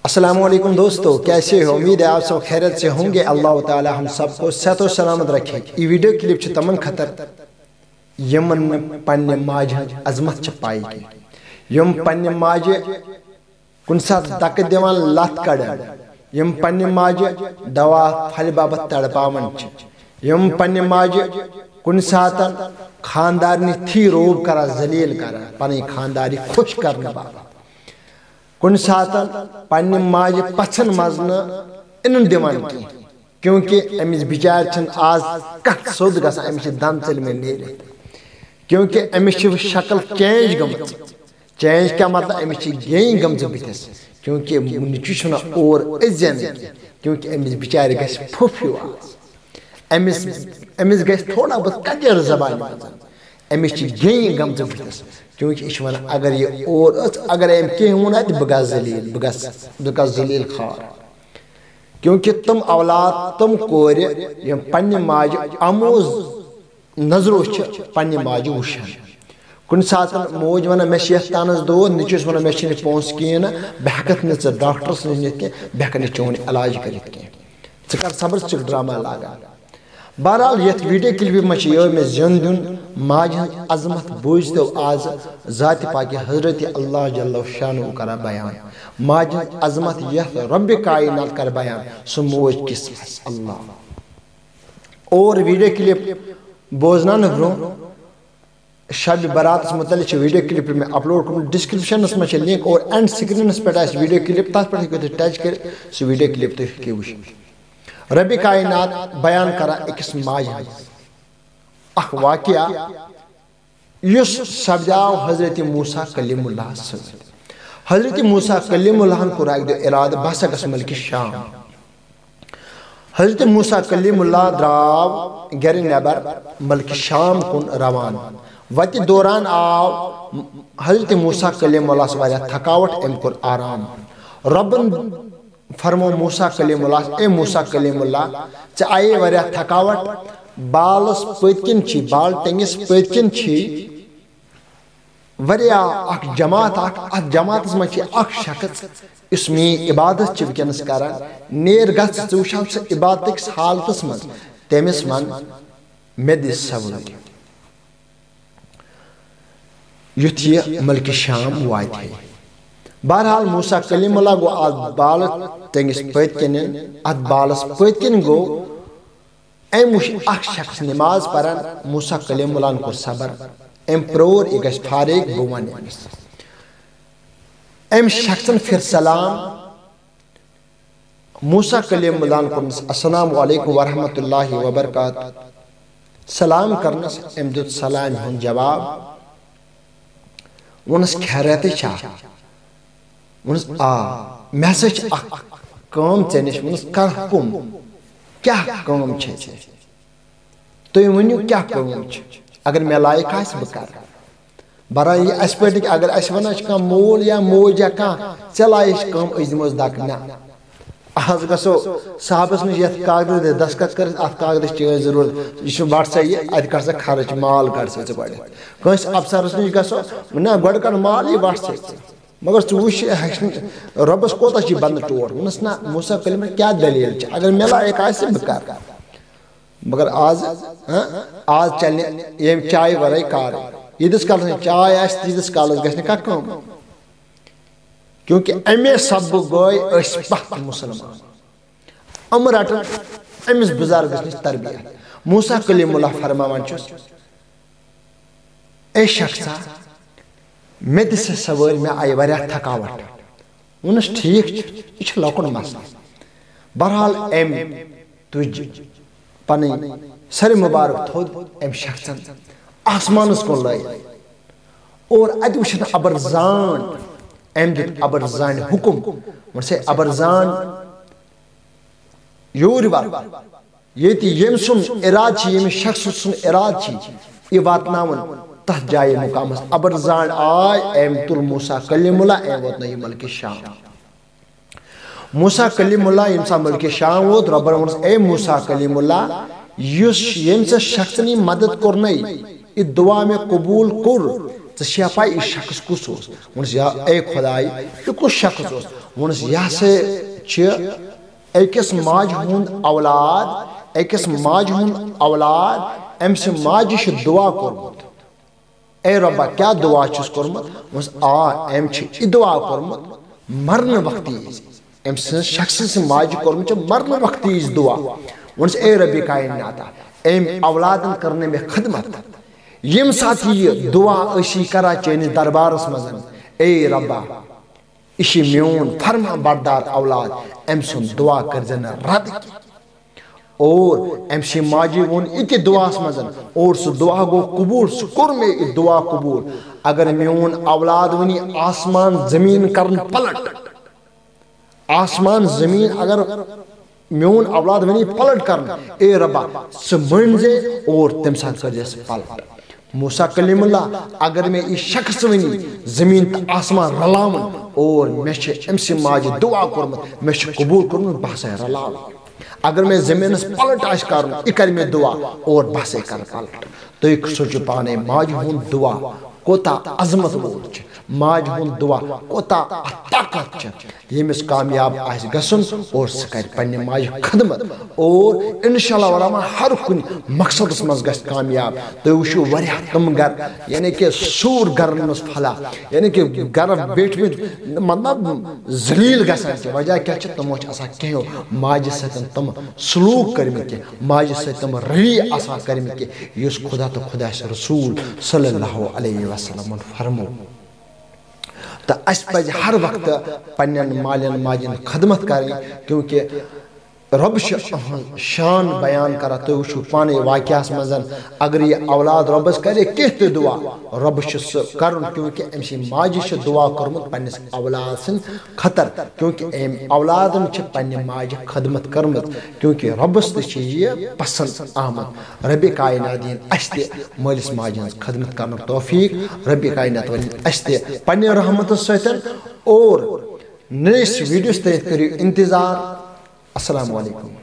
السلام علیکم دوستو، کیسے ہو؟ امید ہے آپ سب خیرت سے ہوں گے۔ اللہ تعالی ہم سب کو صحت و سلامت رکھے۔ یہ ویڈیو کلپ چھ تمن خطر یمن پنہ ماج عظمت چھ پائی یم پنہ ماج کن سات دک دیوان لت کڑن، یم پنہ ماج دوا پھل بابت تڑپاون یم پنہ ماج کن سات خاندارنی تھی روب کرا ذلیل کرا پنہ خانداری خوش کرنے بابا، کن ساتن پنہ ماج پچھن مزن انن دیوان کی، کیونکہ امس بچار چھن آز کٹ سود گسان، امس دم چل میں نیرے، کیونکہ امس شکل چینج گمت۔ چینج کیا مطلب؟ امس گین گمت بتس، کیونکہ نچو چھنا اور ازین، کیونکہ امس بچار گس پھوفیو امس گس تھوڑا بہت کجر زبان امس گین گمت بتس، کیونکہ یہ ون اگر یہ اور اگر ام کی ہونا تو بگا ذلیل بگا ذلیل خار، کیونکہ تم اولاد تم کور یم پنہ ماج آموز نظرو پنہ ماج وشان۔ کن سات موج ونان مے تانس دود، نچوس ونان مے چھن پونس کہین، بہ ہیکتھ نہ ژٕ ڈاکٹرس نش نتھ کینٛہہ، بہ ہیکن چون علاج کرتھ کینٛہہ، ژٕ کر صبر، ژٕ ڈرامہ لاگان۔ بہرحال یتھ ویڈیو کلپ مجھ یہ میں زین دین ماج ہن عظمت بوزتو آز ذات پاک حضرت اللہ جل شانہ کرا بیان، ماج ہن عظمت یتھ رب کائنات کر بیان، سو موج کس اللہ۔ اور ویڈیو کلپ بوزنان برو شب برات متعلق ویڈیو کلپ میں اپلوڈ کروں، ڈسکرپشن میں لنک اور اینڈ سکرینس پہ ویڈیو کلپ تک پہ ٹچ کر سو ویڈیو کلپ تھی وچ۔ رب کائنات بیان کرا اکس ماج اخ واقعہ یس سپداو حضرت موسیٰ کلیم اللہ سۭتۍ۔ حضرت موسیٰ کلیم اللہ کو اک دۄہ ارادہ بہ ہسا گژھٕ ملکہ شام۔ حضرت موسیٰ کلیم اللہ درٛاو گھرِ نیبر ملکہ شام کن روان۔ وتہِ دوران آو حضرت موسیٰ کلیم اللہ واریاہ تھکاوٹ، ام کور آرام۔ ربن فرمو موسیٰ کلیم اللہ، اے موسیٰ کلیم اللہ ژے آیے واریاہ تھکاوٹ، بالس پٔتکِن چھی بال ٹنگس پٔتکِن چھی واریاہ اکھ جماعت، اتھ جماعتس منٛز چھ اکھ شخص یُس میٲنۍ عبادت چھ ونکیٚنس کران، نیر گژھ ژٕ وٕچھو سُہ عبادتکس حالتس منٛز، تٔمِس ون مےٚ دِ سوٲرۍ یُتھ یہِ ملکہ شام واتہِ۔ بہرحال موسیٰ کلیم اللہ گو اتھ بال ٹنگس پٔتکِن، اتھ بالس پٔتکِن گو ام وٕچھ اکھ شخص نماز پران، موسیٰ کلیم اللہ کور صبر، ام پرور یہ گژھِ فارغ بہ ون أمِس۔ ام شخصن پھر سلام، موسیٰ کلیم اللہ کوٚرنس السلام علیکم ورحمتہ اللہ وبرکاتہ، سلام کرنس ام دیت سلام ہُنٛد جواب، وونس خیریت چھا؟ وونس آ مےٚ ہسا چھِ اکھ کٲم ژےٚ نِش۔ وونس کر حُکم، کیٛاہ کٲم چھے ژےٚ؟ تُہۍ ؤنِو کیٛاہ کٲم چھِ، اگر مےٚ لایق آسہِ بہٕ کرٕ۔ برحال یہ اس پٲٹھۍ اگر اَسہِ ونان چھِ کانٛہہ مول یا موج یا کانٛہہ ژےٚ لایق چھِ کٲم، أسۍ دِموس دکہٕ نہ، آز گژھو صاحبس نِش یتھ کاغذس دِ دستخط کٔرِتھ، اتھ کاغذس چھِ أسۍ ضروٗرت، یہِ چھُ بٹ سا یہِ اتہِ کڑ سا خرچ، مال کڑ سا ژٕ گۄڈٕ۔ کٲنٛسہِ افسرس نِش گژھو نہ گۄڈٕ کڑ مال، یہِ وٹ سا ژٕ، مگر ژٕ وٕچھ رۄبس کوتاہ چھِ بنٛدٕ ٹوٹھ۔ وونس نہ موسیٰ کلیم کیٛاہ دلیٖل چھِ، اگر مےٚ لایق آسہِ بہٕ کرٕ، مگر آز چلہِ نہٕ ییٚمہِ چایہِ ورٲے کار، ییٖتِس کالس نہٕ چاے آسہِ تیٖتِس کالس گژھِ نہٕ کانٛہہ کٲم، کیونکہ امے سببہٕ گٔے أسۍ پتھ مُسلمان، یِم رٹن أمِس بُزرگس نِش تربیت۔ موسیٰ کلیم اللہ فرماوان چھُس، اے شخصا مےٚ دِ سا سوٲرۍ، مےٚ آیہِ واریاہ تھکاوٹ۔ وونس ٹھیٖک چھُ، یہِ چھُ لۄکُٹ مسلہٕ۔ بہرحال أمۍ تُج پنٕنۍ سر مبارک تھوٚد أمۍ شخصن آسمانس کُن لٲیِتھ، اور اتہِ وٕچھن ابر زان، أمۍ دیُت ابر زانہِ حُکم، وونس ہے ابر زان یور ور، ییٚتہِ ییٚمۍ سُنٛد ارادٕ چھِ، ییٚمِس شخص سُنٛد ارادٕ چھِ یہِ واتناوُن تتھ جایہِ مقامس۔ ابر زان آے، أمۍ تُل موسیٰ کلیم اللہ، أمۍ ووت نہٕ ملکہ شام۔ موسیٰ کلیم اللہ ییٚمہِ ساتہٕ ملکہ شام ووت، رۄبن ووٚنُس اے موسیٰ کلیم اللہ، یُس ییٚمۍ ژےٚ شخصنی مدد کوٚرنَے، یہِ دُعا مےٚ قبوٗل کوٚر، ژےٚ چھےٚ پاے یہِ شخص کُس اوس ووٚنُس یا اے خۄداے یہِ کُس شخص اوس ووٚنُس یہِ ہسا چھِ أکِس ماجہِ ہُنٛد اولاد أکِس ماجہِ ہُنٛد اولاد أمۍ سٕنٛدِ ماجہِ چھُ دُعا کوٚرمُت اے رۄبا کیٛاہ دُعا چھُس کوٚرمُت ووٚنُس أمۍ چھُ یہِ دُعا کوٚرمُت مرنہٕ وقتہٕ ییٖزِ أمۍ سٕنٛز شخصہٕ سٕنٛز ماجہِ کوٚرمُت چھُ مرنہٕ وقتہٕ ییٖزِ دُعا ووٚنُس اے ربِ کایناتا أمۍ اولادن کٔر نہٕ مےٚ خدمت ییٚمہِ ساتہٕ یہِ دُعا ٲسی کران چٲنِس دربارس منٛز اے ربا یہِ چھُ میون فرما بردار اولاد أمۍ سُنٛد دُعا کٔرزِ نہٕ رد کینٛہہ اور أمۍ سٕنٛدِ ماجہِ ووٚن یہِ تہِ دُعاہس منٛز اور سُہ دُعا گوٚو قبوٗل سُہ کوٚر مےٚ یہِ دُعا قبوٗل اگر میون اولاد وۄنی آسمان زمیٖن کرن پلٹ آسمان زمیٖن اگر میون اولاد وۄنی پلٹ کرن اے ربا ژٕ مٔنزے اور تمہِ ساتہٕ کٔرزٮ۪س پلٹ موسیٰ کلیم اللہ اگر مےٚ یہِ شخص وۄنی زمیٖن تہٕ آسمان رلاوُن اور مےٚ چھِ أمۍ سٕنٛدِ ماجہِ دُعا کوٚرمُت مےٚ چھُ قبوٗل کوٚرمُت بہٕ ہسا رلاوٕ اگر مےٚ زمیٖنس پلٹ آسہِ کرُن یہِ کرِ مےٚ دُعا اور بہٕ ہسا کرٕ پلٹ تُہۍ سوٗنٛچِو پانے ماجہِ ہُنٛد دُعا کوتاہ عظمت وول چھُ ماجہِ ہُنٛد دُعا کوتاہ طاقت چھِ ییٚمِس کامیاب آسہِ گژھُن اور سُہ کرِ پننہِ ماجہِ خدمت اور انشاء اللہ الرحمٰن ہر کُنہِ مقصدس منٛز گژھِ کامیاب تُہۍ وٕچھِو واریاہ تِم گرٕ یعنی کہِ سوٗر گرن منٛز پھلا یعنی کہِ گرٕ بیٖٹھمٕتۍ مطلب ذلیٖل گژھان چھِ وجہ کیٛاہ چھِ تِمو چھِ آسان کینٛہہ ماجہِ سۭتۍ تِم سلوٗک کٔرمٕتۍ کینٛہہ ماجہِ سۭتۍ تِم رٔوی آسان کٔرمٕتۍ کینٛہہ یُس خدا تہٕ خۄداے رسوٗل صلی اللہ علیہ وسلمن فرمو تو اس پہ ہر وقت پنن مالین ماجن خدمت کریں کیونکہ رب شان بیان کرا تو وچھو پانے واقعہ مزن اگر یہ اولاد ربس کرے کہتے دعا رب سہ کرن کیونکہ امسی ماجہ دعا کرمت پنس اولاد سن خطر کیونکہ ام اولادن پنہ ماجہ خدمت کرمت کیونکہ ربس تہ یہ پسند آمد رب کائنات دین اس تہ مالس ماجہ خدمت کرن توفیق رب کائنات ون اس تہ پنہ رحمت سۭتۍ اور نئیس ویڈیوس تہ کریو انتظار السلام علیکم